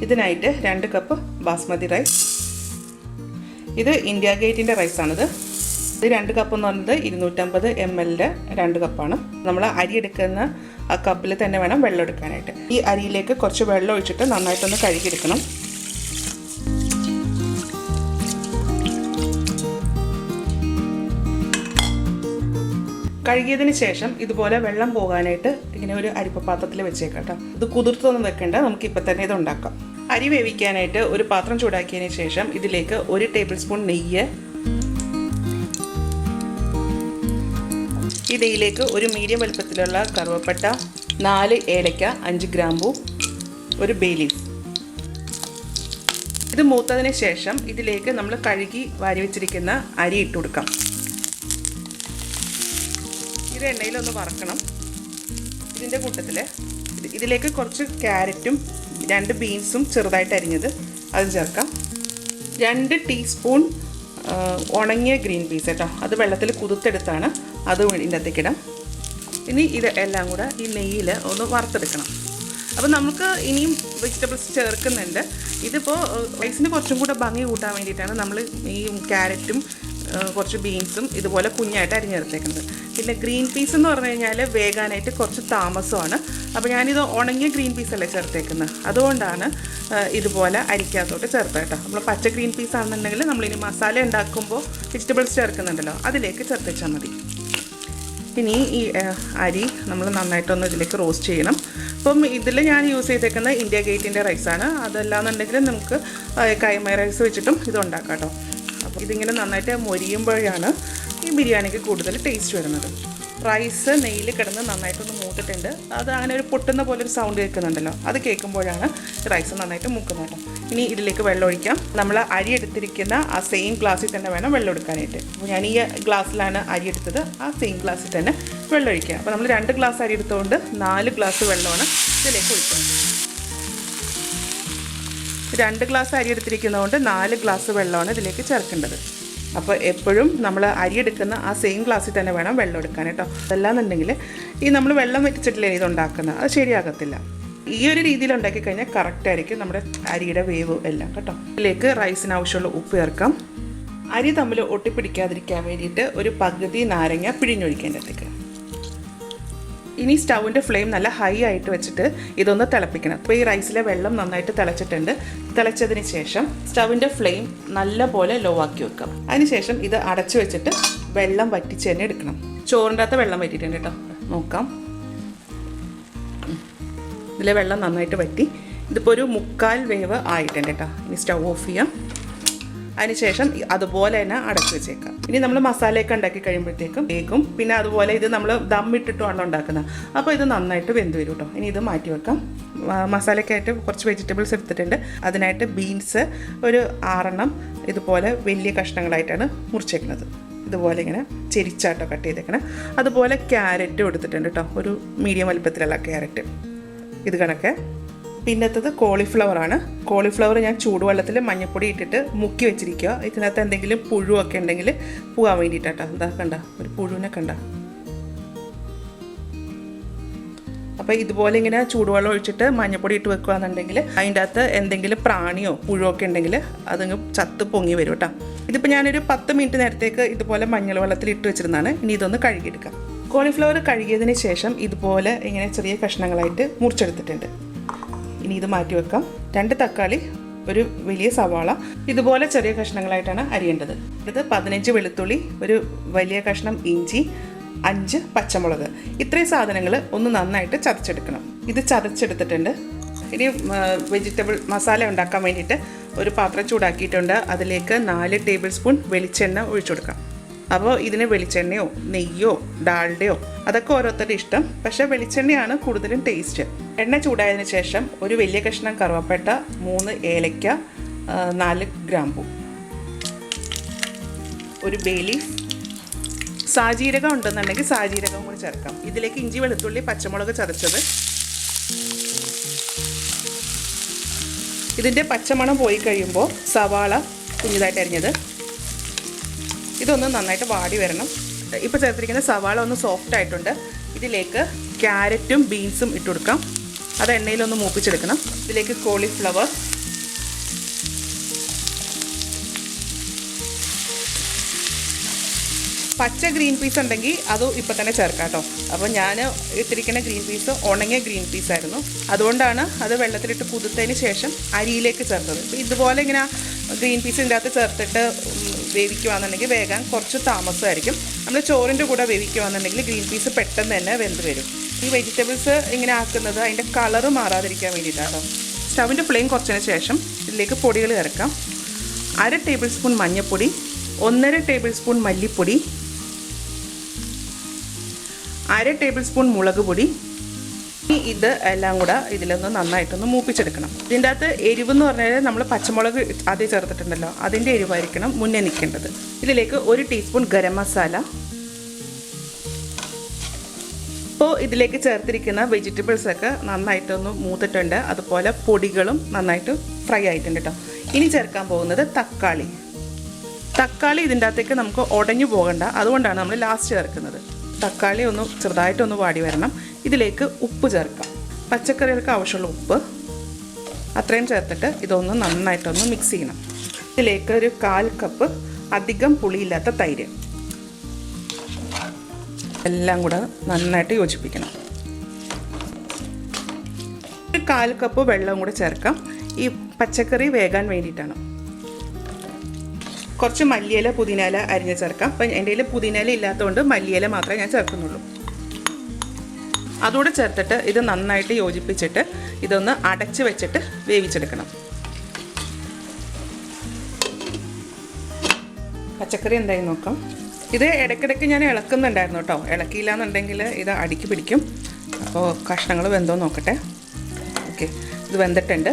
ഇതിനായിട്ട് 2 cup basmati rice. ഇത് India ഗേറ്റിൻ്റെ റൈസാണിത്. ഇത് 2 കപ്പ് എന്ന് പറയുന്നത് 250 ml 2 കപ്പാണ്. നമ്മൾ അരി എടുക്കുന്ന ആ കപ്പിൽ തന്നെ വേണം വെള്ളം എടുക്കാനായിട്ട്. ഈ അരിയിലേക്ക് കുറച്ച് വെള്ളം ഒഴിച്ചിട്ട് നന്നായിട്ടൊന്ന് കഴുകിയെടുക്കണം. കഴുകിയതിന് ശേഷം ഇതുപോലെ വെള്ളം പോകാനായിട്ട് ഇങ്ങനെ ഒരു അരിപ്പ പാത്രത്തിൽ വെച്ചേക്കാം കേട്ടോ. ഇത് കുതിർത്തൊന്നും വെക്കേണ്ട, നമുക്ക് ഇപ്പം തന്നെ ഇത് ഉണ്ടാക്കാം. അരി വേവിക്കാനായിട്ട് ഒരു പാത്രം ചൂടാക്കിയതിന് ശേഷം ഇതിലേക്ക് 1 ടേബിൾ സ്പൂൺ നെയ്യ്, ഈ നെയ്യിലേക്ക് ഒരു മീഡിയം വലുപ്പത്തിലുള്ള കറുവപ്പട്ട, 4 ഏലക്ക, 5 ഗ്രാമ്പൂ, ഒരു ബേ ലീഫ്. ഇത് മൂത്തതിന് ശേഷം ഇതിലേക്ക് നമ്മൾ കഴുകി വാരി വെച്ചിരിക്കുന്ന അരി ഇട്ട് കൊടുക്കാം. ഇത് എണ്ണയിലൊന്ന് വറക്കണം. ഇതിൻ്റെ കൂട്ടത്തിൽ ഇതിലേക്ക് കുറച്ച് ക്യാരറ്റും 2 ബീൻസും ചെറുതായിട്ട് അരിഞ്ഞത് അത് ചേർക്കാം. 2 ടീസ്പൂൺ ഉണങ്ങിയ ഗ്രീൻ പീസ് കേട്ടോ, അത് വെള്ളത്തിൽ കുതിർത്തെടുത്താണ്, അത് ഇതിനകത്തേക്കിടാം. ഇനി ഇത് എല്ലാം കൂടെ ഈ നെയ്യിൽ ഒന്ന് വറുത്തെടുക്കണം. അപ്പോൾ നമുക്ക് ഇനിയും വെജിറ്റബിൾസ് ചേർക്കുന്നുണ്ട്. ഇതിപ്പോൾ റൈസിന് കുറച്ചും കൂടെ ഭംഗി കൂട്ടാൻ വേണ്ടിയിട്ടാണ് നമ്മൾ ഈ ക്യാരറ്റും കുറച്ച് ബീൻസും ഇതുപോലെ കുഞ്ഞായിട്ട് അരിഞ്ഞെടുത്തേക്കുന്നത്. പിന്നെ ഗ്രീൻ പീസ് എന്ന് പറഞ്ഞു കഴിഞ്ഞാൽ വേകാനായിട്ട് കുറച്ച് താമസമാണ്. അപ്പോൾ ഞാനിത് ഉണങ്ങിയ ഗ്രീൻ പീസല്ലേ ചേർത്തേക്കുന്നത്, അതുകൊണ്ടാണ് ഇതുപോലെ അരിക്കകത്തോട്ട് ചേർത്ത് കേട്ടോ. നമ്മൾ പച്ച ഗ്രീൻ പീസ് ആണെന്നുണ്ടെങ്കിൽ നമ്മളിനി മസാല ഉണ്ടാക്കുമ്പോൾ വെജിറ്റബിൾസ് ചേർക്കുന്നുണ്ടല്ലോ, അതിലേക്ക് ചേർത്ത് വെച്ചാൽ മതി. ഇനി ഈ അരി നമ്മൾ നന്നായിട്ടൊന്ന് ഇതിലേക്ക് റോസ്റ്റ് ചെയ്യണം. അപ്പം ഇതിൽ ഞാൻ യൂസ് ചെയ്തേക്കുന്നത് ഇന്ത്യ ഗേറ്റിൻ്റെ റൈസാണ്. അതല്ലാന്നുണ്ടെങ്കിൽ നമുക്ക് കൈമ റൈസ് വെച്ചിട്ടും ഇതുണ്ടാക്കാം കേട്ടോ. അപ്പോൾ ഇതിങ്ങനെ നന്നായിട്ട് മൊരിയുമ്പോഴാണ് ഈ ബിരിയാണിക്ക് കൂടുതൽ ടേസ്റ്റ് വരുന്നത്. റൈസ് നെയ്യിൽ കിടന്ന് നന്നായിട്ടൊന്ന് മൂത്തിട്ടുണ്ട്. അത് അങ്ങനെ ഒരു പൊട്ടുന്ന പോലെ ഒരു സൗണ്ട് കേൾക്കുന്നുണ്ടല്ലോ, അത് കേൾക്കുമ്പോഴാണ് റൈസ് നന്നായിട്ട് മൂക്കുന്നത്. ഇനി ഇതിലേക്ക് വെള്ളം ഒഴിക്കാം. നമ്മൾ അരി എടുത്തിരിക്കുന്ന ആ സെയിം ഗ്ലാസ്സിൽ തന്നെ വേണം വെള്ളം എടുക്കാനായിട്ട്. അപ്പോൾ ഞാൻ ഈ ഗ്ലാസ്സിലാണ് അരി എടുത്തത്, ആ സെയിം ഗ്ലാസ്സിൽ തന്നെ വെള്ളം ഒഴിക്കുക. അപ്പോൾ നമ്മൾ 2 ഗ്ലാസ് അരി എടുത്തുകൊണ്ട് 4 ഗ്ലാസ് വെള്ളമാണ് ഇതിലേക്ക് ഒഴിക്കുന്നത്. 2 ഗ്ലാസ് അരി എടുത്തിരിക്കുന്നതുകൊണ്ട് 4 ഗ്ലാസ് വെള്ളമാണ് ഇതിലേക്ക് ചേർക്കേണ്ടത്. അപ്പോൾ എപ്പോഴും നമ്മൾ അരി എടുക്കുന്ന ആ സെയിം ഗ്ലാസ്സിൽ തന്നെ വേണം വെള്ളം എടുക്കാൻ കേട്ടോ. അതല്ലാന്നുണ്ടെങ്കിൽ ഈ നമ്മൾ വെള്ളം വെച്ചിട്ടില്ലേ ഇതുണ്ടാക്കുന്നത്, അത് ശരിയാകത്തില്ല. ഈ ഒരു രീതിയിൽ ഉണ്ടാക്കി കഴിഞ്ഞാൽ കറക്റ്റായിരിക്കും നമ്മുടെ അരിയുടെ വേവ് എല്ലാം കേട്ടോ. ഇതിലേക്ക് റൈസിന് ആവശ്യമുള്ള ഉപ്പ് ചേർക്കാം. അരി തമ്മിൽ ഒട്ടിപ്പിടിക്കാതിരിക്കാൻ വേണ്ടിയിട്ട് ഒരു പകുതി നാരങ്ങ പിഴിഞ്ഞൊഴിക്കേണ്ടത്തേക്ക്. ഇനി സ്റ്റൗവിൻ്റെ ഫ്ലെയിം നല്ല ഹൈ ആയിട്ട് വെച്ചിട്ട് ഇതൊന്ന് തിളപ്പിക്കണം. അപ്പോൾ ഈ റൈസിലെ വെള്ളം നന്നായിട്ട് തിളച്ചിട്ടുണ്ട്. തിളച്ചതിന് ശേഷം സ്റ്റൗവിൻ്റെ ഫ്ലെയിം നല്ല പോലെ ലോ ആക്കി വെക്കാം. അതിനുശേഷം ഇത് അടച്ചു വെച്ചിട്ട് വെള്ളം വറ്റിച്ച് തന്നെ എടുക്കണം. ചോറിൻ്റെ അകത്ത് വെള്ളം വറ്റിയിട്ടുണ്ട് കേട്ടോ, നോക്കാം. ഇതിലെ വെള്ളം നന്നായിട്ട് വറ്റി. ഇതിപ്പോൾ ഒരു 3/4 വേവ് ആയിട്ടുണ്ട് കേട്ടോ. ഇനി സ്റ്റൗ ഓഫ് ചെയ്യാം. അതിനുശേഷം അതുപോലെ തന്നെ അടച്ചു വെച്ചേക്കാം. ഇനി നമ്മൾ മസാലയൊക്കെ ഉണ്ടാക്കി കഴിയുമ്പോഴത്തേക്കും വേഗം. പിന്നെ അതുപോലെ ഇത് നമ്മൾ ദമ്മിട്ടിട്ടുമാണ് ഉണ്ടാക്കുന്നത്, അപ്പോൾ ഇത് നന്നായിട്ട് വെന്ത് വരും കേട്ടോ. ഇനി ഇത് മാറ്റി വെക്കാം. മസാലയ്ക്കായിട്ട് കുറച്ച് വെജിറ്റബിൾസ് എടുത്തിട്ടുണ്ട്. അതിനായിട്ട് ബീൻസ് ഒരു 6 ഇതുപോലെ വലിയ കഷ്ണങ്ങളായിട്ടാണ് മുറിച്ചേക്കുന്നത്. ഇതുപോലെ ഇങ്ങനെ ചെരിച്ചാട്ടോ കട്ട് ചെയ്തേക്കണം. അതുപോലെ ക്യാരറ്റും എടുത്തിട്ടുണ്ട് കേട്ടോ, ഒരു മീഡിയം വലുപ്പത്തിലുള്ള ക്യാരറ്റ് ഇത് കണക്കെ. പിന്നത്തത് കോളിഫ്ലവറാണ്. കോളിഫ്ലവർ ഞാൻ ചൂടുവെള്ളത്തിൽ മഞ്ഞൾപ്പൊടി ഇട്ടിട്ട് മുക്കി വെച്ചിരിക്കുക. ഇതിനകത്ത് എന്തെങ്കിലും പുഴുവൊക്കെ ഉണ്ടെങ്കിൽ പോകാൻ വേണ്ടിയിട്ടാട്ടോ. എന്താ കണ്ട, ഒരു പുഴുവിനെ കണ്ട. അപ്പോൾ ഇതുപോലെ ഇങ്ങനെ ചൂടുവെള്ളം ഒഴിച്ചിട്ട് മഞ്ഞൾപ്പൊടി ഇട്ട് വെക്കുകയെന്നുണ്ടെങ്കിൽ അതിൻ്റെ അകത്ത് എന്തെങ്കിലും പ്രാണിയോ പുഴുവൊക്കെ ഉണ്ടെങ്കിൽ അതങ്ങ് ചത്ത് പൊങ്ങി വരും കേട്ടോ. ഇതിപ്പോൾ ഞാനൊരു 10 മിനിറ്റ് നേരത്തേക്ക് ഇതുപോലെ മഞ്ഞൾ വെള്ളത്തിൽ ഇട്ട് വെച്ചിരുന്നതാണ്. ഇനി ഇതൊന്ന് കഴുകിയെടുക്കാം. കോളിഫ്ലവർ കഴുകിയതിന് ശേഷം ഇതുപോലെ ഇങ്ങനെ ചെറിയ കഷ്ണങ്ങളായിട്ട് മുറിച്ചെടുത്തിട്ടുണ്ട്. ഇനി ഇത് മാറ്റി വെക്കാം. 2 തക്കാളി, ഒരു വലിയ സവാള ഇതുപോലെ ചെറിയ കഷ്ണങ്ങളായിട്ടാണ് അരിയേണ്ടത്. ഇത് 15 വെളുത്തുള്ളി, ഒരു വലിയ കഷ്ണം ഇഞ്ചി, 5 പച്ചമുളക്. ഇത്രയും സാധനങ്ങൾ ഒന്ന് നന്നായിട്ട് ചതച്ചെടുക്കണം. ഇത് ചതച്ചെടുത്തിട്ടുണ്ട്. ഇനി വെജിറ്റബിൾ മസാല ഉണ്ടാക്കാൻ വേണ്ടിയിട്ട് ഒരു പാത്രം ചൂടാക്കിയിട്ടുണ്ട്. അതിലേക്ക് 4 ടേബിൾ സ്പൂൺ വെളിച്ചെണ്ണ ഒഴിച്ചു കൊടുക്കാം. അപ്പോൾ ഇതിന് വെളിച്ചെണ്ണയോ നെയ്യോ ഡാൽഡയോ അതൊക്കെ ഓരോരുത്തരുടെ ഇഷ്ടം. പക്ഷേ വെളിച്ചെണ്ണയാണ് കൂടുതലും ടേസ്റ്റ്. എണ്ണ ചൂടായതിനു ശേഷം ഒരു വലിയ കഷ്ണം കറുവപ്പട്ട, 3 ഏലക്ക, 4 ഗ്രാമ്പൂ, ഒരു ബേ ലീഫ്, സാജീരകം ഉണ്ടെന്നുണ്ടെങ്കിൽ സാജീരകം കൂടി ചേർക്കാം. ഇതിലേക്ക് ഇഞ്ചി വെളുത്തുള്ളി പച്ചമുളക് ചതച്ചത്. ഇതിൻ്റെ പച്ചമണം പോയി കഴിയുമ്പോൾ സവാള കുഞ്ഞിതായിട്ട് അരിഞ്ഞത്. ഇതൊന്ന് നന്നായിട്ട് വാടി വരണം. ഇപ്പോൾ ചേർത്തിരിക്കുന്ന സവാള ഒന്ന് സോഫ്റ്റ് ആയിട്ടുണ്ട്. ഇതിലേക്ക് ക്യാരറ്റും ബീൻസും ഇട്ട് കൊടുക്കാം. അത് എണ്ണയിലൊന്ന് മൂപ്പിച്ചെടുക്കണം. ഇതിലേക്ക് കോളിഫ്ലവർ പച്ച ഗ്രീൻ പീസ് ഉണ്ടെങ്കിൽ അത് ഇപ്പം തന്നെ ചേർക്കാം കേട്ടോ. അപ്പോൾ ഞാൻ ഇട്ടിരിക്കുന്ന ഗ്രീൻ പീസ് ഉണങ്ങിയ ഗ്രീൻ പീസായിരുന്നു, അതുകൊണ്ടാണ് അത് വെള്ളത്തിലിട്ട് കുതിർത്തതിന് ശേഷം അരിയിലേക്ക് ചേർത്തത്. അപ്പോൾ ഇതുപോലെ ഇങ്ങനെ ഗ്രീൻ പീസ് ഇതിൻ്റെ അകത്ത് ചേർത്തിട്ട് വേവിക്കുകയാണെന്നുണ്ടെങ്കിൽ വേകാൻ കുറച്ച് താമസമായിരിക്കും. നമ്മൾ ചോറിൻ്റെ കൂടെ വേവിക്കുകയാണെന്നുണ്ടെങ്കിൽ ഗ്രീൻ പീസ് പെട്ടെന്ന് തന്നെ വെന്ത് വരും. ഈ വെജിറ്റബിൾസ് ഇങ്ങനെ ആക്കുന്നത് അതിൻ്റെ കളറ് മാറാതിരിക്കാൻ വേണ്ടിയിട്ടാണ്. സ്റ്റവിൻ്റെ ഫ്ലെയിം കുറച്ചതിന് ശേഷം ഇതിലേക്ക് പൊടികൾ ചേർക്കാം. 1/2 ടേബിൾ സ്പൂൺ മഞ്ഞൾപ്പൊടി, 1.5 ടേബിൾ സ്പൂൺ മല്ലിപ്പൊടി, 1/2 ടേബിൾ സ്പൂൺ മുളക് പൊടി. ഇത് എല്ലാം കൂടെ ഇതിലൊന്ന് നന്നായിട്ടൊന്ന് മൂപ്പിച്ചെടുക്കണം. ഇതിൻ്റെ അകത്ത് എരിവെന്ന് പറഞ്ഞാൽ നമ്മൾ പച്ചമുളക് ആദ്യം ചേർത്തിട്ടുണ്ടല്ലോ, അതിൻ്റെ എരിവായിരിക്കണം മുന്നേ നിൽക്കേണ്ടത്. ഇതിലേക്ക് 1 ടീസ്പൂൺ ഗരം മസാല. ഇപ്പോൾ ഇതിലേക്ക് ചേർത്തിരിക്കുന്ന വെജിറ്റബിൾസൊക്കെ നന്നായിട്ടൊന്ന് മൂത്തിട്ടുണ്ട്, അതുപോലെ പൊടികളും നന്നായിട്ട് ഫ്രൈ ആയിട്ടുണ്ട് കേട്ടോ. ഇനി ചേർക്കാൻ പോകുന്നത് തക്കാളി. ഇതിൻ്റെ അകത്തേക്ക് നമുക്ക് ഉടഞ്ഞു പോകണ്ട, അതുകൊണ്ടാണ് നമ്മൾ ലാസ്റ്റ് ചേർക്കുന്നത്. തക്കാളി ഒന്ന് ചെറുതായിട്ടൊന്ന് വാടി വരണം. ഇതിലേക്ക് ഉപ്പ് ചേർക്കാം, പച്ചക്കറികൾക്ക് ആവശ്യമുള്ള ഉപ്പ് അത്രയും ചേർത്തിട്ട് ഇതൊന്ന് നന്നായിട്ടൊന്ന് മിക്സ് ചെയ്യണം. ഇതിലേക്ക് ഒരു 1/4 കപ്പ് അധികം പുളിയില്ലാത്ത തൈര് എല്ലാം കൂടെ നന്നായിട്ട് യോജിപ്പിക്കണം. ഒരു 1/4 കപ്പ് വെള്ളം കൂടെ ചേർക്കാം, ഈ പച്ചക്കറി വേകാൻ വേണ്ടിയിട്ടാണ്. കുറച്ച് മല്ലിയില പുതിനയില അരിഞ്ഞ് ചേർക്കാം. അപ്പം എൻ്റെ കയ്യിൽ പുതിനയില ഇല്ലാത്തതുകൊണ്ട് മല്ലിയില മാത്രമേ ഞാൻ ചേർക്കുന്നുള്ളൂ. അതുകൂടെ ചേർത്തിട്ട് ഇത് നന്നായിട്ട് യോജിപ്പിച്ചിട്ട് ഇതൊന്ന് അടച്ച് വെച്ചിട്ട് വേവിച്ചെടുക്കണം. പച്ചക്കറി എന്തായി നോക്കാം. ഇത് ഇടയ്ക്കിടയ്ക്ക് ഞാൻ ഇളക്കുന്നുണ്ടായിരുന്നു കേട്ടോ, ഇളക്കിയില്ല എന്നുണ്ടെങ്കിൽ ഇത് അടിക്ക് പിടിക്കും. അപ്പോൾ കഷ്ണങ്ങൾ വെന്തോ നോക്കട്ടെ. ഓക്കെ, ഇത് വെന്തിട്ടുണ്ട്.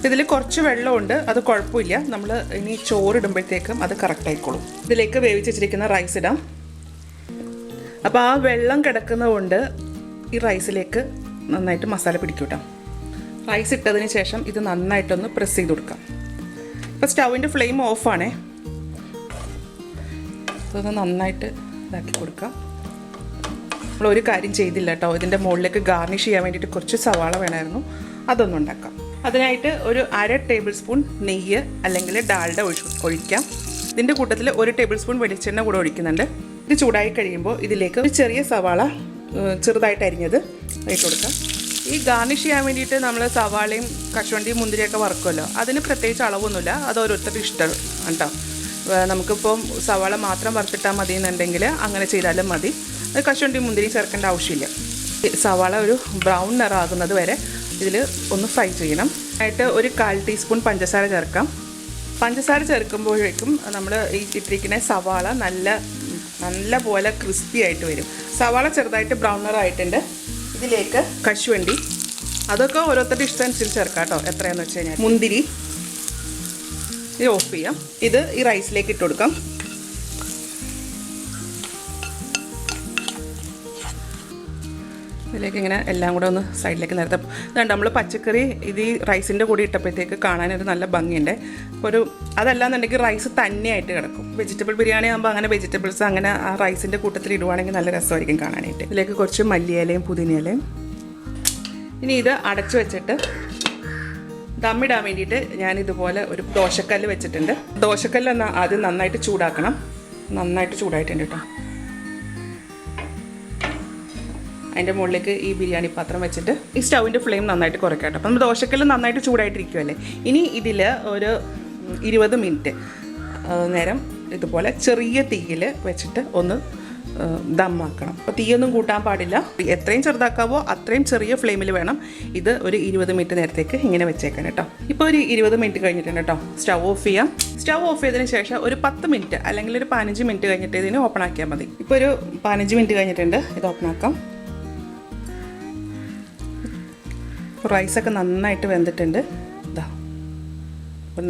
ഇതിൽ കുറച്ച് വെള്ളമുണ്ട്, അത് കുഴപ്പമില്ല, നമ്മൾ ഇനി ചോറിടുമ്പോഴത്തേക്കും അത് കറക്റ്റ് ആയിക്കോളും. ഇതിലേക്ക് വേവിച്ച് വെച്ചിരിക്കുന്ന റൈസ് ഇടാം. അപ്പോൾ ആ വെള്ളം കിടക്കുന്നതുകൊണ്ട് ഈ റൈസിലേക്ക് നന്നായിട്ട് മസാല പിടിക്കും കേട്ടോ. റൈസ് ഇട്ടതിന് ശേഷം ഇത് നന്നായിട്ടൊന്ന് പ്രസ് ചെയ്ത് കൊടുക്കാം. ഇപ്പോൾ സ്റ്റൗവിൻ്റെ ഫ്ലെയിം ഓഫാണേ. അതൊന്ന് നന്നായിട്ട് ഇതാക്കി കൊടുക്കാം. നമ്മളൊരു കാര്യം ചെയ്തില്ല കേട്ടോ, ഇതിൻ്റെ മുകളിലേക്ക് ഗാർണിഷ് ചെയ്യാൻ വേണ്ടിയിട്ട് കുറച്ച് സവാള വേണമായിരുന്നു, അതൊന്നും ഉണ്ടാക്കാം. അതിനായിട്ട് ഒരു 1/2 ടേബിൾ സ്പൂൺ നെയ്യ് അല്ലെങ്കിൽ ഡാൽഡ ഒഴിക്കാം. ഇതിൻ്റെ കൂട്ടത്തിൽ 1 ടേബിൾ സ്പൂൺ വെളിച്ചെണ്ണ കൂടെ ഒഴിക്കുന്നുണ്ട്. ഇത് ചൂടായി കഴിയുമ്പോൾ ഇതിലേക്ക് ഒരു ചെറിയ സവാള ചെറുതായിട്ട് അരിഞ്ഞത് ഇട്ട് കൊടുക്കാം. ഈ ഗാർണിഷ് ചെയ്യാൻ വേണ്ടിയിട്ട് നമ്മൾ സവാളയും കശുവണ്ടിയും മുന്തിരിയൊക്കെ വറുക്കുമല്ലോ, അതിന് പ്രത്യേകിച്ച് അളവൊന്നുമില്ല, അത് ഓരോരുത്തരുടെ ഇഷ്ടം കേട്ടോ. നമുക്കിപ്പം സവാള മാത്രം വറുത്തിട്ടാൽ മതി എന്നുണ്ടെങ്കിൽ അങ്ങനെ ചെയ്താലും മതി. അത് കശുവണ്ടിയും മുന്തിരിയും ചേർക്കേണ്ട ആവശ്യമില്ല. സവാള ഒരു ബ്രൗൺ നിറമാകുന്നത് വരെ ഇതിൽ ഒന്ന് ഫ്രൈ ചെയ്യണം. ആയിട്ട് ഒരു 1/4 ടീസ്പൂൺ പഞ്ചസാര ചേർക്കാം. പഞ്ചസാര ചേർക്കുമ്പോഴേക്കും നമ്മൾ ഈ ഇട്ടിരിക്കുന്ന സവാള നല്ല പോലെ ക്രിസ്പി ആയിട്ട് വരും. സവാള ചെറുതായിട്ട് ബ്രൗൺ നിറമായിട്ടുണ്ട്. ഇതിലേക്ക് കശുവണ്ടി, അതൊക്കെ ഓരോരുത്തരുടെ ഇഷ്ടം അനുസരിച്ച് ചേർക്കാം കേട്ടോ, എത്രയാണെന്ന് വെച്ച് കഴിഞ്ഞാൽ. മുന്തിരി ഇത് ഓഫ് ചെയ്യാം. ഇത് ഈ റൈസിലേക്ക് ഇട്ട് കൊടുക്കാം. ഇതിലേക്ക് ഇങ്ങനെ എല്ലാം കൂടെ ഒന്ന് സൈഡിലേക്ക് നിർത്താം. ഇതുണ്ട് നമ്മൾ പച്ചക്കറി ഇത് ഈ റൈസിൻ്റെ കൂടി ഇട്ടപ്പോഴത്തേക്ക് കാണാനൊരു നല്ല ഭംഗിയുണ്ട്. അതല്ലാന്നുണ്ടെങ്കിൽ റൈസ് തന്നെയായിട്ട് കിടക്കും. വെജിറ്റബിൾ ബിരിയാണി ആകുമ്പോൾ അങ്ങനെ വെജിറ്റബിൾസ് അങ്ങനെ ആ റൈസിൻ്റെ കൂട്ടത്തിൽ ഇടുവാണെങ്കിൽ നല്ല രസമായിരിക്കും കാണാനായിട്ട്. ഇതിലേക്ക് കുറച്ച് മല്ലിയിലയും പുതിനയിലയും. ഇനി ഇത് അടച്ചു വെച്ചിട്ട് ദമ്മിടാൻ വേണ്ടിയിട്ട് ഞാനിതുപോലെ ഒരു ദോശക്കല്ല് വെച്ചിട്ടുണ്ട്. ദോശക്കല്ല് ആദ്യം നന്നായിട്ട് ചൂടാക്കണം. നന്നായിട്ട് ചൂടായിട്ടുണ്ട് കേട്ടോ. അതിൻ്റെ മുകളിലേക്ക് ഈ ബിരിയാണി പാത്രം വെച്ചിട്ട് ഈ സ്റ്റൗവിൻ്റെ ഫ്ലെയിം നന്നായിട്ട് കുറയ്ക്കട്ടെ. അപ്പം നമ്മൾ ദോശക്കല്ല് നന്നായിട്ട് ചൂടായിട്ടിരിക്കുമല്ലേ. ഇനി ഇതിൽ ഒരു 20 മിനിറ്റ് നേരം ഇതുപോലെ ചെറിയ തീയിൽ വെച്ചിട്ട് ഒന്ന് ദമ്മാക്കണം. അപ്പോൾ തീയൊന്നും കൂട്ടാൻ പാടില്ല, എത്രയും ചെറുതാക്കാവോ അത്രയും ചെറിയ ഫ്ലെയിമിൽ വേണം ഇത് ഒരു 20 മിനിറ്റ് നേരത്തേക്ക് ഇങ്ങനെ വെച്ചേക്കാൻ കേട്ടോ. ഇപ്പോൾ ഒരു 20 മിനിറ്റ് കഴിഞ്ഞിട്ടുണ്ട് കേട്ടോ. സ്റ്റൗ ഓഫ് ചെയ്യാം. സ്റ്റൗ ഓഫ് ചെയ്തതിന് ശേഷം ഒരു 10 മിനിറ്റ് അല്ലെങ്കിൽ ഒരു 15 മിനിറ്റ് കഴിഞ്ഞിട്ട് ഇതിന് ഓപ്പൺ ആക്കിയാൽ മതി. ഇപ്പോൾ ഒരു 15 മിനിറ്റ് കഴിഞ്ഞിട്ടുണ്ട്, ഇത് ഓപ്പൺ ആക്കാം. റൈസൊക്കെ നന്നായിട്ട് വെന്തിട്ടുണ്ട്. ഇതാ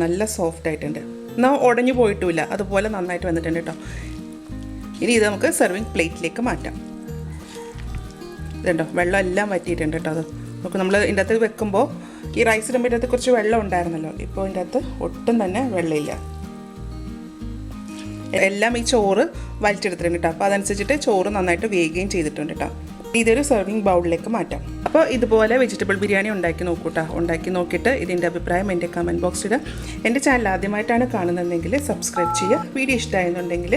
നല്ല സോഫ്റ്റ് ആയിട്ടുണ്ട്, എന്നാൽ ഉടഞ്ഞു പോയിട്ടുമില്ല, അതുപോലെ നന്നായിട്ട് വെന്തിട്ടുണ്ട് കേട്ടോ. ഇനി ഇത് നമുക്ക് സെർവിങ് പ്ലേറ്റിലേക്ക് മാറ്റാം. ഇതുണ്ടോ വെള്ളം എല്ലാം വറ്റിയിട്ടുണ്ട് കേട്ടോ. അത് നമുക്ക് നമ്മൾ ഇതിൻ്റെ അകത്ത് വെക്കുമ്പോൾ ഈ റൈസ് ഇടുമ്പോൾ ഇതിൻ്റെ അകത്ത് കുറച്ച് വെള്ളം ഉണ്ടായിരുന്നല്ലോ, ഇപ്പോൾ ഇതിൻ്റെ അകത്ത് ഒട്ടും തന്നെ വെള്ളമില്ല. എല്ലാം ഈ ചോറ് വലിച്ചെടുത്തിട്ടുണ്ട് കേട്ടോ. അപ്പോൾ അതനുസരിച്ചിട്ട് ചോറ് നന്നായിട്ട് വേകുകയും ചെയ്തിട്ടുണ്ട് കേട്ടോ. ഇതൊരു സെർവിങ് ബൗളിലേക്ക് മാറ്റാം. അപ്പോൾ ഇതുപോലെ വെജിറ്റബിൾ ബിരിയാണി ഉണ്ടാക്കി നോക്കൂട്ടോ. ഉണ്ടാക്കി നോക്കിയിട്ട് ഇതിൻ്റെ അഭിപ്രായം എൻ്റെ കമൻറ്റ് ബോക്സിൽ. എൻ്റെ ചാനൽ ആദ്യമായിട്ടാണ് കാണുന്നതെങ്കിൽ സബ്സ്ക്രൈബ് ചെയ്യുക. വീഡിയോ ഇഷ്ടമായെന്നുണ്ടെങ്കിൽ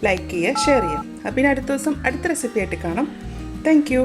ലൈക്ക് ചെയ്യുക, ഷെയർ ചെയ്യുക. അപ്പോൾ ഇനി അടുത്ത ദിവസം അടുത്ത റെസിപ്പി ആയിട്ട് കാണാം. Thank you.